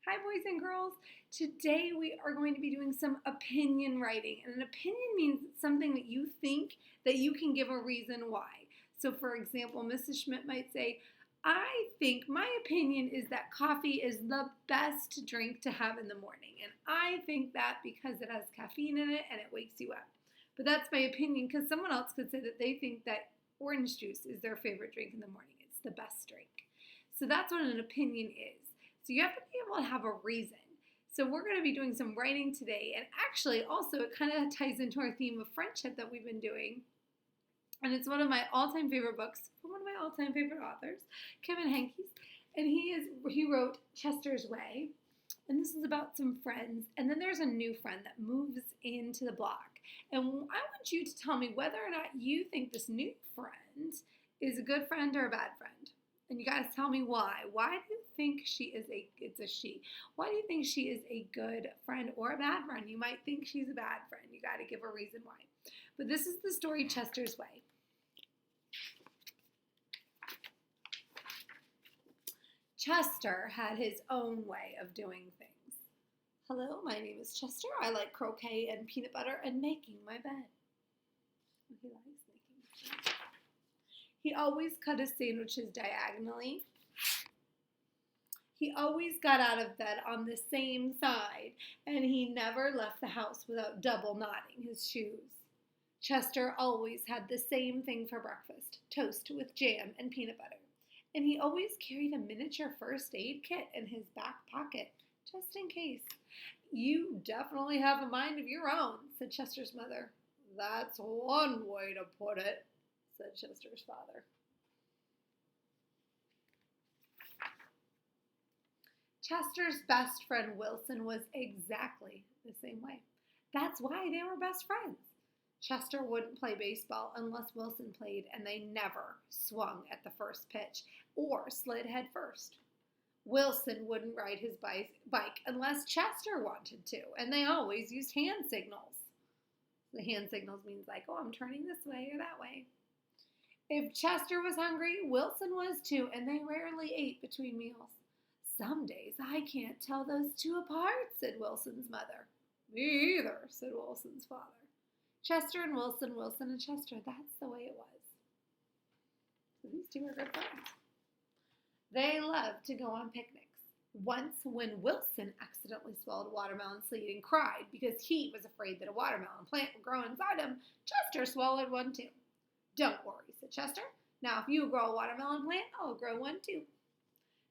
Hi, boys and girls. Today we are going to be doing some opinion writing. And an opinion means something that you think that you can give a reason why. So, for example, Mrs. Schmidt might say, I think my opinion is that coffee is the best drink to have in the morning. And I think that because it has caffeine in it and it wakes you up. But that's my opinion because someone else could say that they think that orange juice is their favorite drink in the morning. It's the best drink. So that's what an opinion is. So you have to be able to have a reason. So we're going to be doing some writing today. And actually, also, it kind of ties into our theme of friendship that we've been doing. And it's one of my all-time favorite books from one of my all-time favorite authors, Kevin Henkes. And he wrote Chester's Way. And this is about some friends. And then there's a new friend that moves into the block. And I want you to tell me whether or not you think this new friend is a good friend or a bad friend. And you guys tell me why. Why do you think it's a she. Why do you think she is a good friend or a bad friend? You might think she's a bad friend. You got to give a reason why. But this is the story Chester's Way. Chester had his own way of doing things. Hello, my name is Chester. I like croquet and peanut butter and making my bed. He likes making his bed. He always cut his sandwiches diagonally. He always got out of bed on the same side, and he never left the house without double knotting his shoes. Chester always had the same thing for breakfast, toast with jam and peanut butter. And he always carried a miniature first aid kit in his back pocket, just in case. You definitely have a mind of your own, said Chester's mother. That's one way to put it, said Chester's father. Chester's best friend Wilson was exactly the same way. That's why they were best friends. Chester wouldn't play baseball unless Wilson played, and they never swung at the first pitch or slid head first. Wilson wouldn't ride his bike unless Chester wanted to, and they always used hand signals. The hand signals means like, oh, I'm turning this way or that way. If Chester was hungry, Wilson was too, and they rarely ate between meals. Some days I can't tell those two apart, said Wilson's mother. Me either, said Wilson's father. Chester and Wilson, Wilson and Chester, that's the way it was. So these two are good friends. They loved to go on picnics. Once, when Wilson accidentally swallowed a watermelon seed and cried because he was afraid that a watermelon plant would grow inside him, Chester swallowed one too. Don't worry, said Chester. Now if you grow a watermelon plant, I'll grow one too.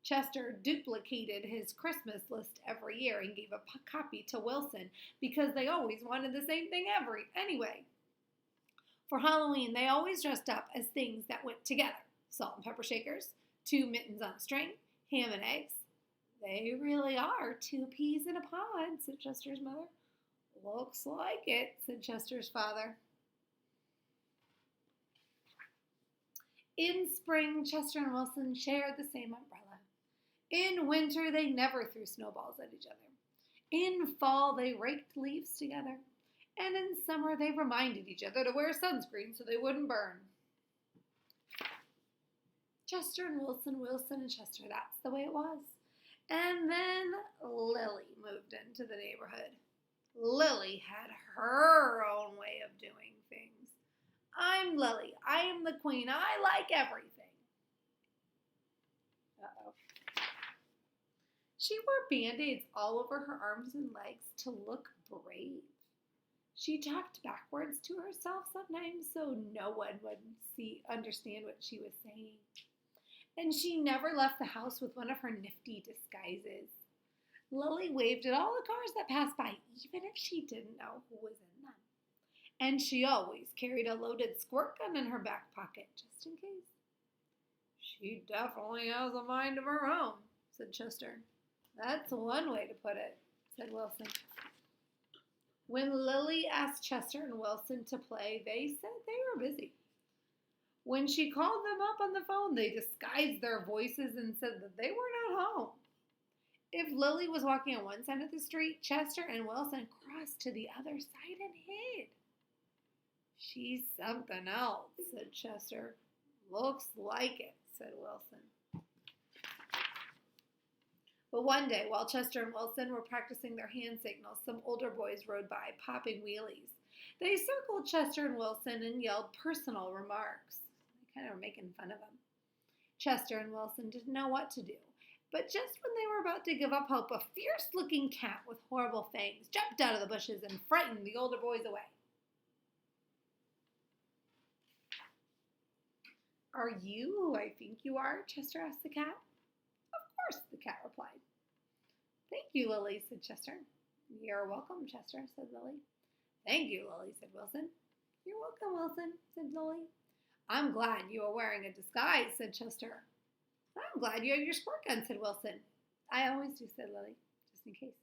Chester duplicated his Christmas list every year and gave a copy to Wilson because they always wanted the same thing anyway. For Halloween, they always dressed up as things that went together. Salt and pepper shakers, 2 mittens on a string, ham and eggs. They really are 2 peas in a pod, said Chester's mother. Looks like it, said Chester's father. In spring, Chester and Wilson shared the same umbrella. In winter, they never threw snowballs at each other. In fall, they raked leaves together. And in summer, they reminded each other to wear sunscreen so they wouldn't burn. Chester and Wilson, Wilson and Chester, that's the way it was. And then Lily moved into the neighborhood. Lily had her own way of doing things. I'm Lily. I am the queen. I like everything. Uh-oh. She wore Band-Aids all over her arms and legs to look brave. She talked backwards to herself sometimes so no one would understand what she was saying. And she never left the house with one of her nifty disguises. Lily waved at all the cars that passed by, even if she didn't know who was in them. And she always carried a loaded squirt gun in her back pocket, just in case. She definitely has a mind of her own, said Chester. That's one way to put it, said Wilson. When Lily asked Chester and Wilson to play, they said they were busy. When she called them up on the phone, they disguised their voices and said that they were not home. If Lily was walking on one side of the street, Chester and Wilson crossed to the other side and hid. She's something else, said Chester. Looks like it, said Wilson. But one day, while Chester and Wilson were practicing their hand signals, some older boys rode by, popping wheelies. They circled Chester and Wilson and yelled personal remarks. They kind of were making fun of them. Chester and Wilson didn't know what to do. But just when they were about to give up hope, a fierce-looking cat with horrible fangs jumped out of the bushes and frightened the older boys away. "Are you who I think you are?" Chester asked the cat. "Of course," the cat replied. "Thank you, Lily," said Chester. "You're welcome, Chester," said Lily. "Thank you, Lily," said Wilson. "You're welcome, Wilson," said Lily. "I'm glad you are wearing a disguise," said Chester. "I'm glad you have your squirt gun," said Wilson. "I always do," said Lily, just in case.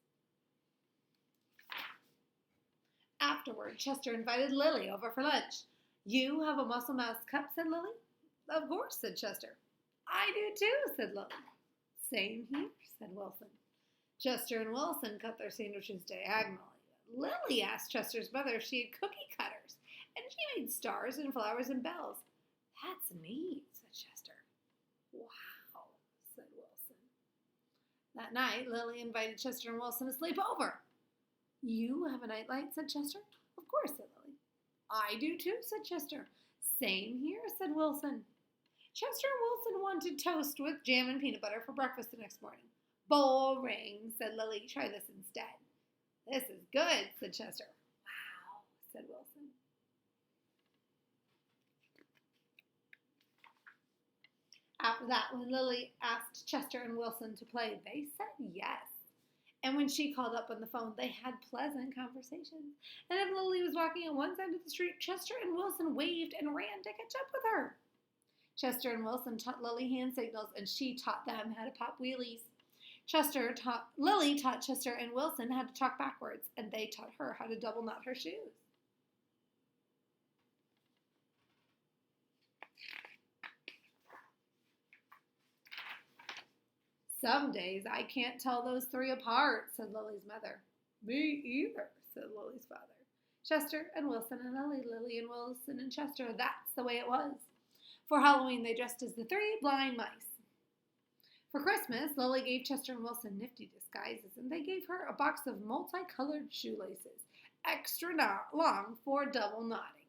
Afterward, Chester invited Lily over for lunch. "You have a Muscle Mouse cup," said Lily. "Of course," said Chester. "I do too," said Lily. "Same here," said Wilson. Chester and Wilson cut their sandwiches diagonally. Lily asked Chester's mother if she had cookie cutters, and she made stars and flowers and bells. "That's neat," said Chester. "Wow," said Wilson. That night, Lily invited Chester and Wilson to sleep over. "You have a nightlight," said Chester. "Of course," said Lily. "I do too," said Chester. "Same here," said Wilson. Chester and Wilson wanted toast with jam and peanut butter for breakfast the next morning. "Boring," said Lily. "Try this instead." "This is good," said Chester. "Wow," said Wilson. After that, when Lily asked Chester and Wilson to play, they said yes. And when she called up on the phone, they had pleasant conversations. And if Lily was walking on one side of the street, Chester and Wilson waved and ran to catch up with her. Chester and Wilson taught Lily hand signals, and she taught them how to pop wheelies. Lily taught Chester and Wilson how to talk backwards, and they taught her how to double knot her shoes. "Some days I can't tell those three apart," said Lily's mother. "Me either," said Lily's father. Chester and Wilson and Lily and Wilson and Chester, that's the way it was. For Halloween, they dressed as the three blind mice. For Christmas, Lily gave Chester and Wilson nifty disguises, and they gave her a box of multicolored shoelaces, extra long for double knotting.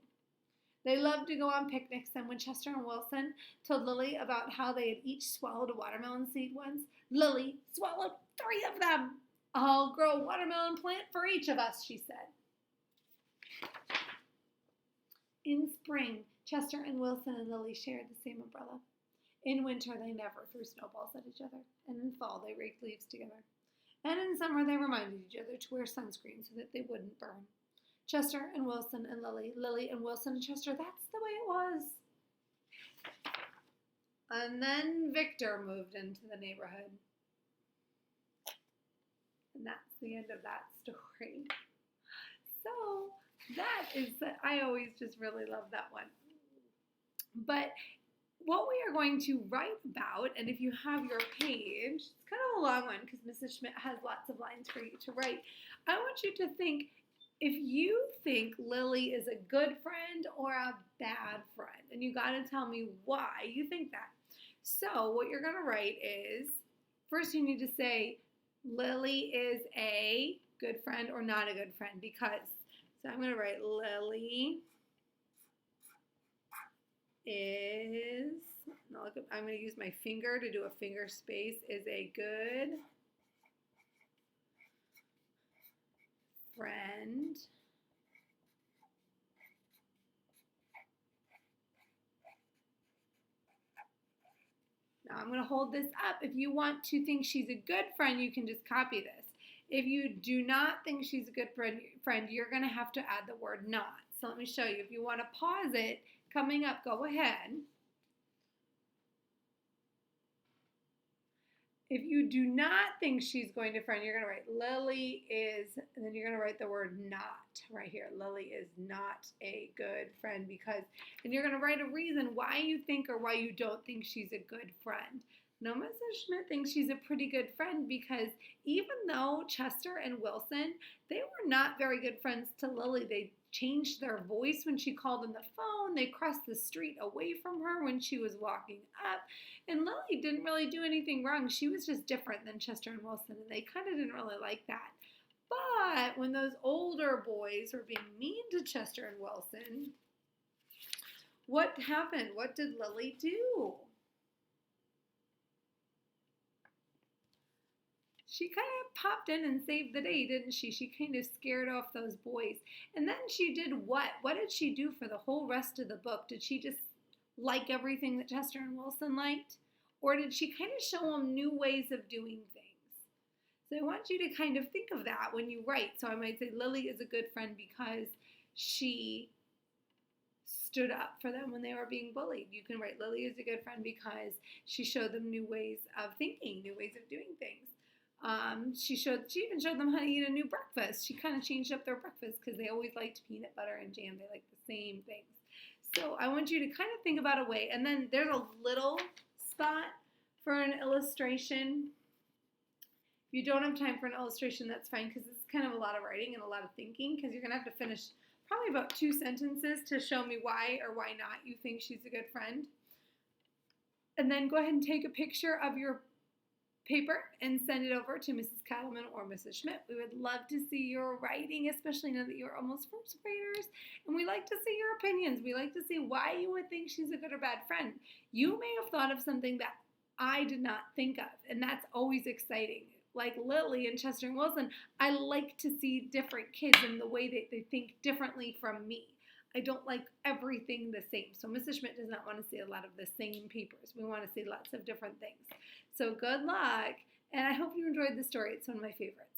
They loved to go on picnics, and when Chester and Wilson told Lily about how they had each swallowed a watermelon seed once, Lily swallowed 3 of them. "I'll grow a watermelon plant for each of us," she said. In spring, Chester and Wilson and Lily shared the same umbrella. In winter, they never threw snowballs at each other, and in fall, they raked leaves together. And in summer, they reminded each other to wear sunscreen so that they wouldn't burn. Chester and Wilson and Lily, Lily and Wilson and Chester, that's the way it was. And then Victor moved into the neighborhood. And that's the end of that story. So I always just really love that one. But what we are going to write about, and if you have your page, it's kind of a long one because Mrs. Schmidt has lots of lines for you to write. I want you to think, if you think Lily is a good friend or a bad friend, and you got to tell me why you think that. So what you're going to write is, first you need to say, Lily is a good friend or not a good friend, because, so I'm going to write Lily is, I'm going to use my finger to do a finger space, is a good friend. Now I'm going to hold this up. If you want to think she's a good friend, you can just copy this. If you do not think she's a good friend, you're going to have to add the word not. So let me show you. If you want to pause it, coming up, go ahead. If you do not think she's going to friend, you're going to write Lily is, and then you're going to write the word not right here. Lily is not a good friend because, and you're going to write a reason why you think or why you don't think she's a good friend. No, Mrs. Schmidt thinks she's a pretty good friend because even though Chester and Wilson, they were not very good friends to Lily. They changed their voice when she called on the phone. They crossed the street away from her when she was walking up. And Lily didn't really do anything wrong. She was just different than Chester and Wilson, and they kind of didn't really like that. But when those older boys were being mean to Chester and Wilson, what happened? What did Lily do? She kind of popped in and saved the day, didn't she? She kind of scared off those boys. And then she did what? What did she do for the whole rest of the book? Did she just like everything that Chester and Wilson liked? Or did she kind of show them new ways of doing things? So I want you to kind of think of that when you write. So I might say Lily is a good friend because she stood up for them when they were being bullied. You can write Lily is a good friend because she showed them new ways of thinking, new ways of doing things. She even showed them how to eat a new breakfast. She kind of changed up their breakfast because they always liked peanut butter and jam. They like the same things. So I want you to kind of think about a way. And then there's a little spot for an illustration. If you don't have time for an illustration, that's fine because it's kind of a lot of writing and a lot of thinking because you're going to have to finish probably about 2 sentences to show me why or why not you think she's a good friend. And then go ahead and take a picture of your paper and send it over to Mrs. Cattleman or Mrs. Schmidt. We would love to see your writing, especially now that you're almost first graders. And we like to see your opinions. We like to see why you would think she's a good or bad friend. You may have thought of something that I did not think of, and that's always exciting. Like Lily and Chester and Wilson, I like to see different kids in the way that they think differently from me. I don't like everything the same. So Mrs. Schmidt does not want to see a lot of the same papers. We want to see lots of different things. So good luck, and I hope you enjoyed the story. It's one of my favorites.